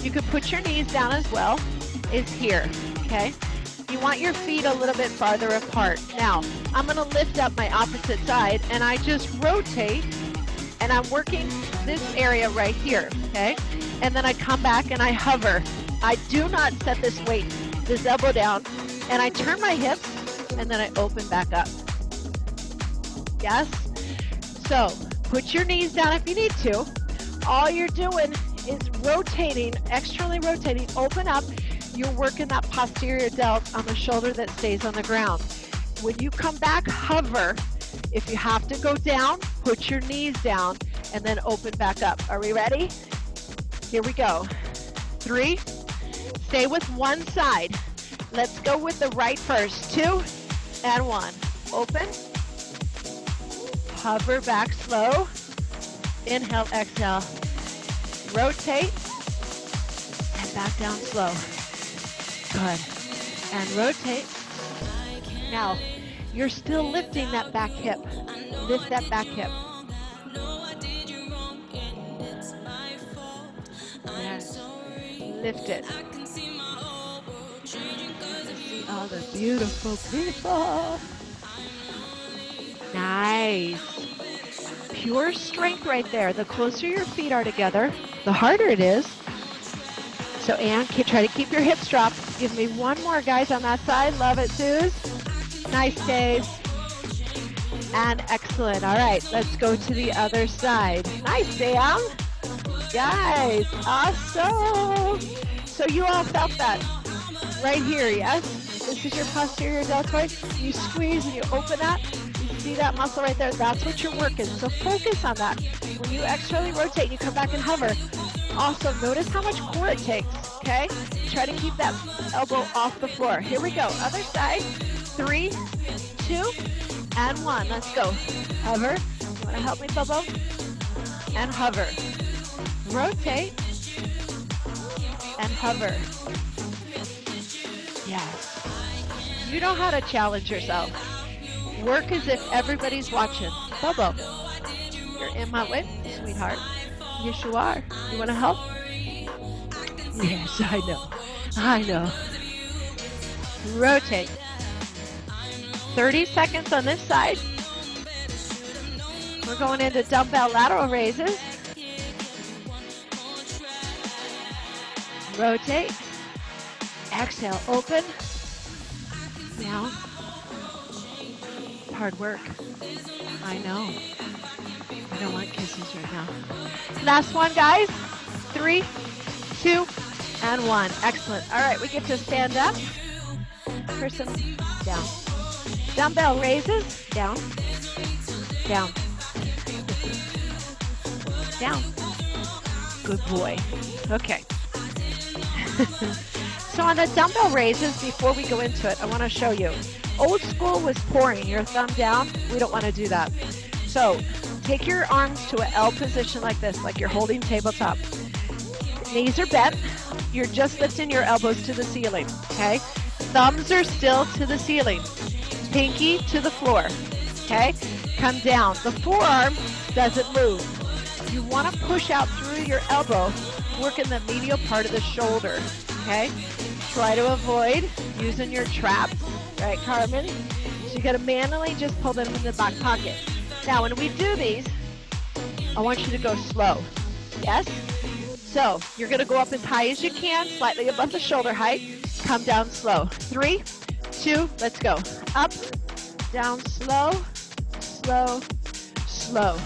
you could put your knees down as well, is here, okay? You want your feet a little bit farther apart. Now, I'm going to lift up my opposite side, and I just rotate, and I'm working this area right here, okay? And then I come back and I hover. I do not set this weight, this elbow down, and I turn my hips, and then I open back up. Yes? So, put your knees down if you need to. All you're doing is rotating, externally rotating, open up. You're working that posterior delt on the shoulder that stays on the ground. When you come back, hover. If you have to go down, put your knees down and then open back up. Are we ready? Here we go. 3, stay with one side. Let's go with the right first. 2, and 1. Open. Hover back slow. Inhale, exhale. Rotate. And back down slow. Good. And rotate. Now, you're still lifting that back hip. Lift that back hip. Yes. Lift it. See all the beautiful people. Nice. Pure strength right there. The closer your feet are together, the harder it is. So, Ann, try to keep your hips dropped. Give me one more, guys, on that side. Love it, Suze. Nice, Dave. And excellent. All right, let's go to the other side. Nice, Sam. Guys, awesome. So you all felt that right here, yes? This is your posterior deltoid. You squeeze and you open up. You see that muscle right there? That's what you're working. So focus on that. When you externally rotate, you come back and hover. Also, notice how much core it takes, okay? Try to keep that elbow off the floor. Here we go. Other side. 3, 2, and 1. Let's go. Hover. You want to help me, Bobo? And hover. Rotate. And hover. Yes. You know how to challenge yourself. Work as if everybody's watching. Bobo, you're in my way, sweetheart. Yes, you are. You want to help? Yes, I know. I know. Rotate. 30 seconds on this side. We're going into dumbbell lateral raises. Rotate. Exhale, open. Down. hard work. I know. I don't want kisses right now. Last one, guys. 3, 2, and 1. Excellent. All right, we get to stand up. Person down. Dumbbell raises. Down. Down. Down. Good boy. Okay. So on the dumbbell raises, before we go into it, I want to show you. Old school was pouring your thumb down. We don't want to do that. So take your arms to an L position like this, like you're holding tabletop. Knees are bent. You're just lifting your elbows to the ceiling, okay? Thumbs are still to the ceiling. Pinky to the floor, okay? Come down. The forearm doesn't move. You want to push out through your elbow, working the medial part of the shoulder, okay? Try to avoid using your traps, right, Carmen? So you got to manually just pull them in the back pocket. Now, when we do these, I want you to go slow, yes? So you're going to go up as high as you can, slightly above the shoulder height. Come down slow. 3, 2, let's go. Up, down, slow, slow, slow.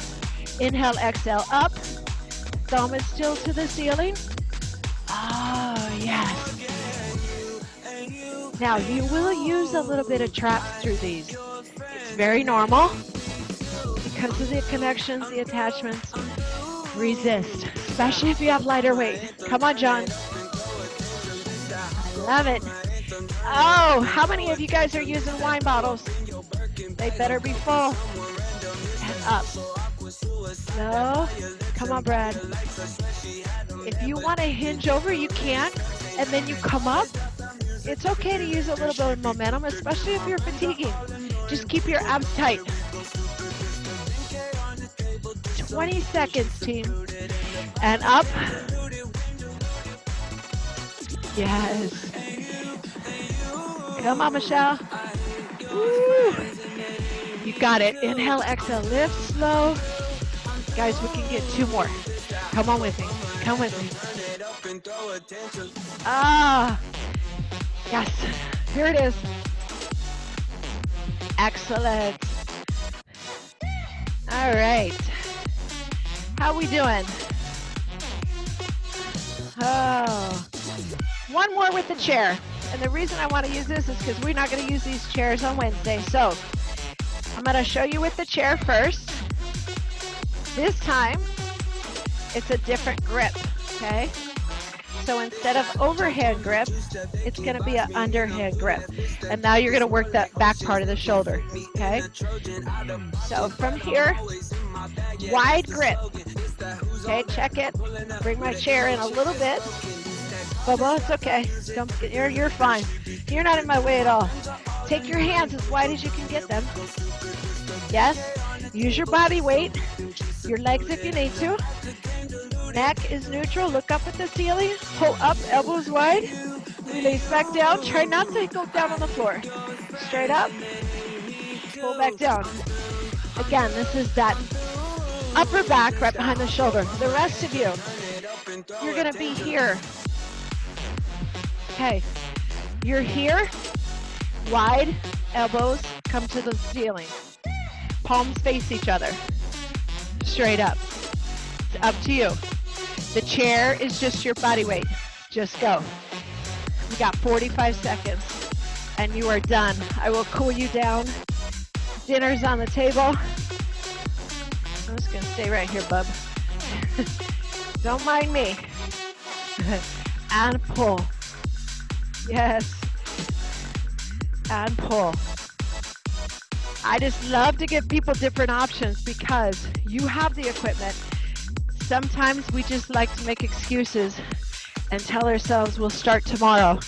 Inhale, exhale, up. Thumb is still to the ceiling. Oh, yes. Now, you will use a little bit of traps through these. It's very normal. Because of the connections, the attachments, resist, especially if you have lighter weight. Come on, John. I love it. Oh, how many of you guys are using wine bottles? They better be full. And up. No. Come on, Brad. If you want to hinge over, you can, and then you come up. It's okay to use a little bit of momentum, especially if you're fatiguing. Just keep your abs tight. 20 seconds, team. And up. Yes. Come on, Michelle. Woo. You got it. Inhale, exhale, lift slow. Guys, we can get 2 more. Come on with me. Come with me. Ah. Yes. Here it is. Excellent. All right. How we doing? Oh. One more with the chair. And the reason I want to use this is because we're not going to use these chairs on Wednesday. So I'm going to show you with the chair first. This time, it's a different grip, okay? So instead of overhand grip, it's going to be an underhand grip. And now you're going to work that back part of the shoulder, okay? So from here, wide grip. Okay, check it. Bring my chair in a little bit. Bubba, it's okay. You're fine. You're not in my way at all. Take your hands as wide as you can get them. Yes? Use your body weight. Your legs if you need to. Neck is neutral. Look up at the ceiling. Pull up, elbows wide. Release back down. Try not to go down on the floor. Straight up. Pull back down. Again, this is that upper back right behind the shoulder. The rest of you, you're going to be here. Okay. You're here. Wide. Elbows come to the ceiling. Palms face each other. Straight up. It's up to you. The chair is just your body weight. Just go. You got 45 seconds and you are done. I will cool you down. Dinner's on the table. I'm just going to stay right here, bub. Don't mind me. And pull. Yes. And pull. I just love to give people different options because you have the equipment. Sometimes we just like to make excuses and tell ourselves we'll start tomorrow.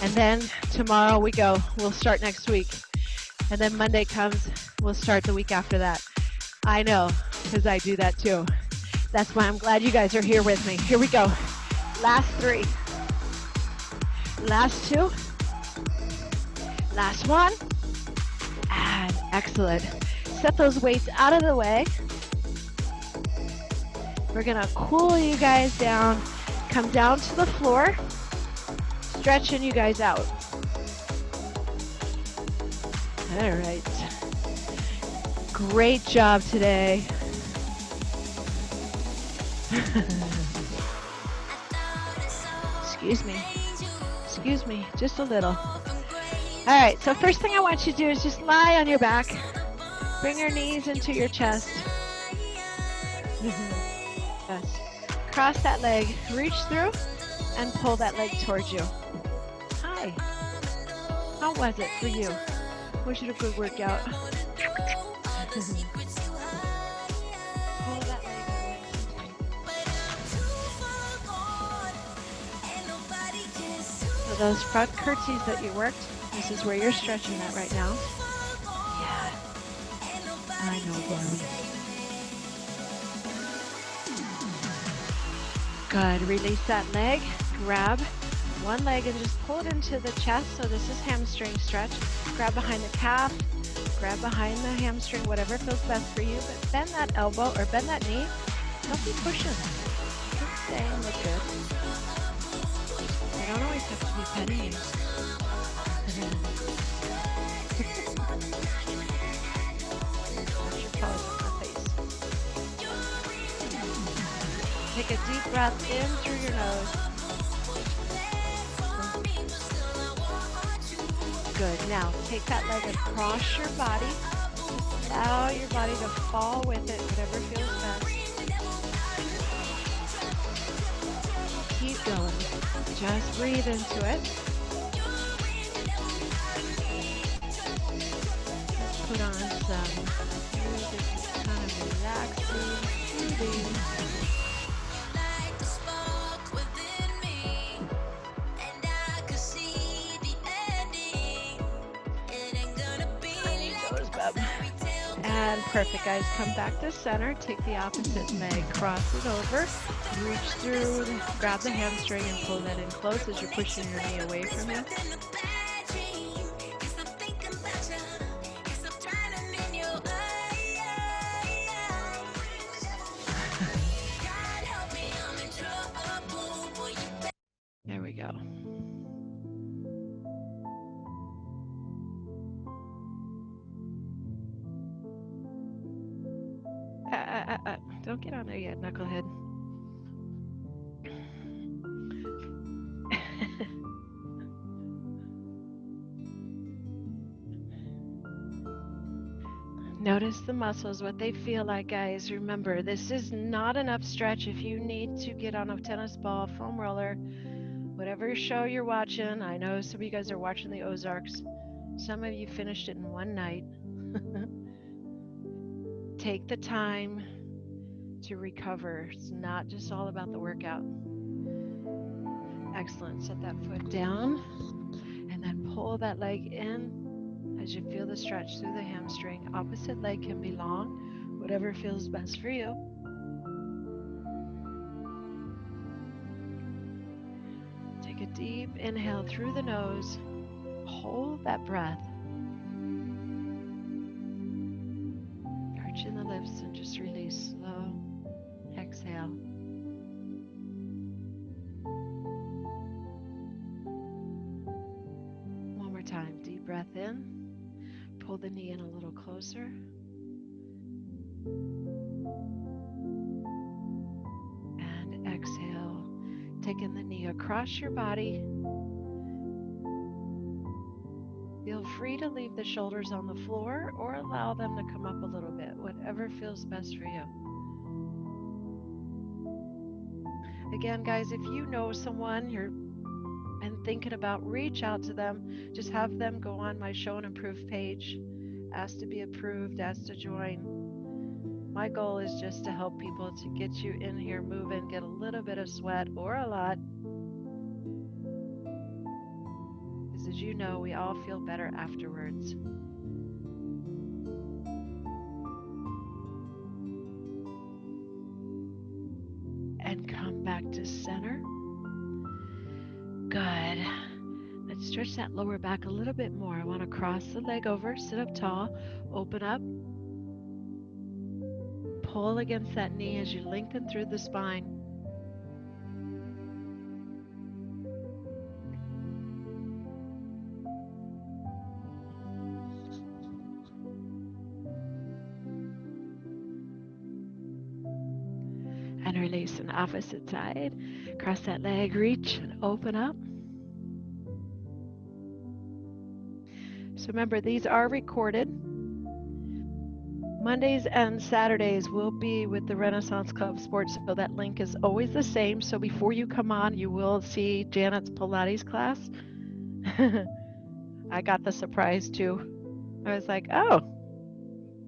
And then tomorrow we go, we'll start next week. And then Monday comes, we'll start the week after that. I know, because I do that too. That's why I'm glad you guys are here with me. Here we go. Last 3. Last 2. Last 1. And excellent. Set those weights out of the way. We're going to cool you guys down. Come down to the floor. Stretching you guys out. All right. Great job today. Excuse me. Excuse me, just a little. All right, so first thing I want you to do is just lie on your back. Bring your knees into your chest. Yes. Cross that leg, reach through, and pull that leg towards you. Hi. How was it for you? Was it a good workout? Pull that leg in nice and tight. So those front curtsies that you worked, this is where you're stretching that right now. Yeah. I know, Dooley. Good. Release that leg. Grab one leg and just pull it into the chest. So this is hamstring stretch. Grab behind the calf. Grab behind the hamstring, whatever feels best for you. But bend that elbow or bend that knee. Don't be pushing. Just stay and look good. You don't always have to be petty. Take a deep breath in through your nose. Good. Now, take that leg across your body. Allow your body to fall with it, whatever feels best. Keep going. Just breathe into it. Put on some music that's kind of relaxing, soothing. And perfect, guys. Come back to center. Take the opposite leg. Cross it over. Reach through. Grab the hamstring and pull that in close as you're pushing your knee away from you. There we go. Don't get on there yet, knucklehead. Notice the muscles, what they feel like, guys. Remember, this is not enough stretch if you need to get on a tennis ball, foam roller, whatever show you're watching. I know some of you guys are watching the Ozarks. Some of you finished it in one night. Take the time to recover. It's not just all about the workout. Excellent. Set that foot down and then pull that leg in as you feel the stretch through the hamstring. Opposite leg can be long, whatever feels best for you. Take a deep inhale through the nose. Hold that breath. Arch in the lips and just release slow. Exhale. One more time. Deep breath in. Pull the knee in a little closer. And exhale. Taking the knee across your body. Feel free to leave the shoulders on the floor or allow them to come up a little bit, whatever feels best for you. Again, guys, if you know someone you're thinking about, reach out to them. Just have them go on my Show and Improve page. Ask to be approved, ask to join. My goal is just to help people to get you in here moving, get a little bit of sweat or a lot. Because as you know, we all feel better afterwards. And come back to center. Good. Let's stretch that lower back a little bit more. I want to cross the leg over, sit up tall, open up. Pull against that knee as you lengthen through the spine. And release on opposite side. Cross that leg, reach and open up. So remember, these are recorded. Mondays and Saturdays will be with the Renaissance Club Sports, so that link is always the same. So before you come on, you will see Janet's Pilates class. I got the surprise too. I was like, oh,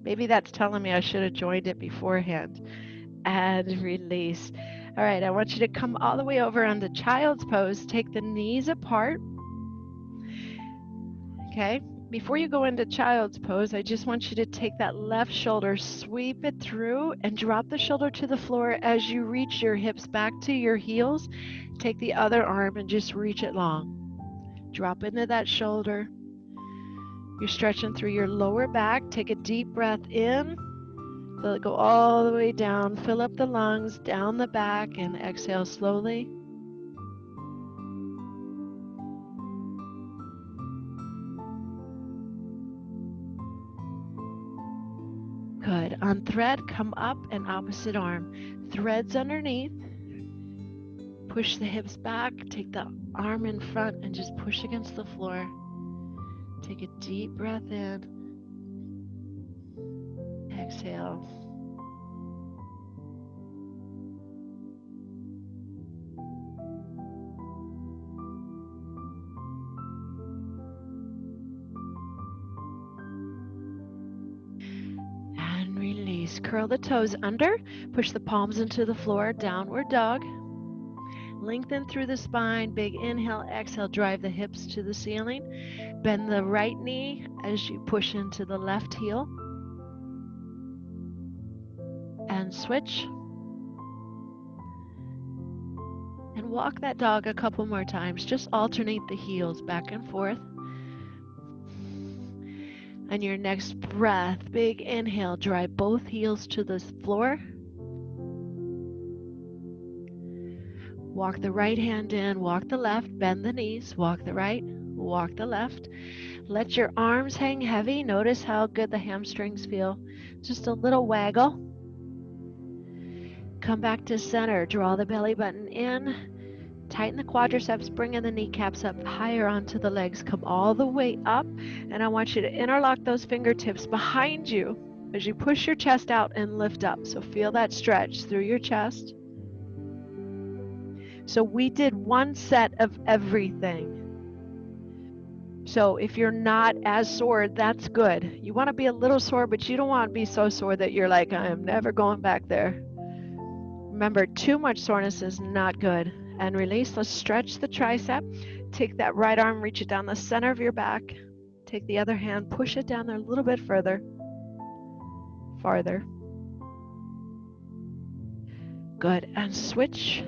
maybe that's telling me I should have joined it beforehand. And release. All right, I want you to come all the way over on the child's pose. Take the knees apart. Okay. Before you go into child's pose, I just want you to take that left shoulder, sweep it through, and drop the shoulder to the floor as you reach your hips back to your heels. Take the other arm and just reach it long. Drop into that shoulder. You're stretching through your lower back. Take a deep breath in. Feel it go all the way down. Fill up the lungs, down the back, and exhale slowly. Good. On thread, come up and opposite arm. Threads underneath. Push the hips back. Take the arm in front and just push against the floor. Take a deep breath in. Exhale. Curl the toes under, push the palms into the floor, downward dog. Lengthen through the spine, big inhale, exhale, drive the hips to the ceiling. Bend the right knee as you push into the left heel. And switch. And walk that dog a couple more times. Just alternate the heels back and forth. On your next breath, big inhale, drive both heels to the floor. Walk the right hand in, walk the left, bend the knees, walk the right, walk the left. Let your arms hang heavy. Notice how good the hamstrings feel. Just a little waggle. Come back to center, draw the belly button in. Tighten the quadriceps, bringing the kneecaps up higher onto the legs. Come all the way up, and I want you to interlock those fingertips behind you as you push your chest out and lift up. So feel that stretch through your chest. So we did one set of everything. So if you're not as sore, that's good. You want to be a little sore, but you don't want to be so sore that you're like, I am never going back there. Remember, too much soreness is not good. And release. Let's stretch the tricep. Take that right arm, reach it down the center of your back. Take the other hand, push it down there a little bit further. Farther. Good. And switch.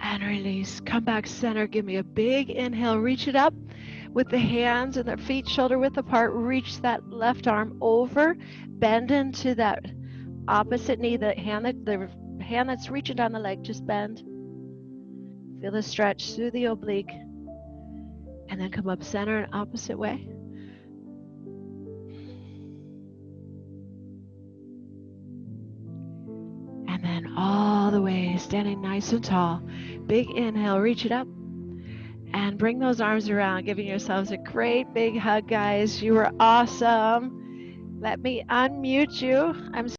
And release. Come back center. Give me a big inhale. Reach it up. With the hands and the feet shoulder width apart, reach that left arm over, bend into that opposite knee, the hand that's reaching down the leg, just bend. Feel the stretch through the oblique. And then come up center and opposite way. And then all the way, standing nice and tall. Big inhale, reach it up. And bring those arms around, giving yourselves a great big hug, guys. You were awesome. Let me unmute you. I'm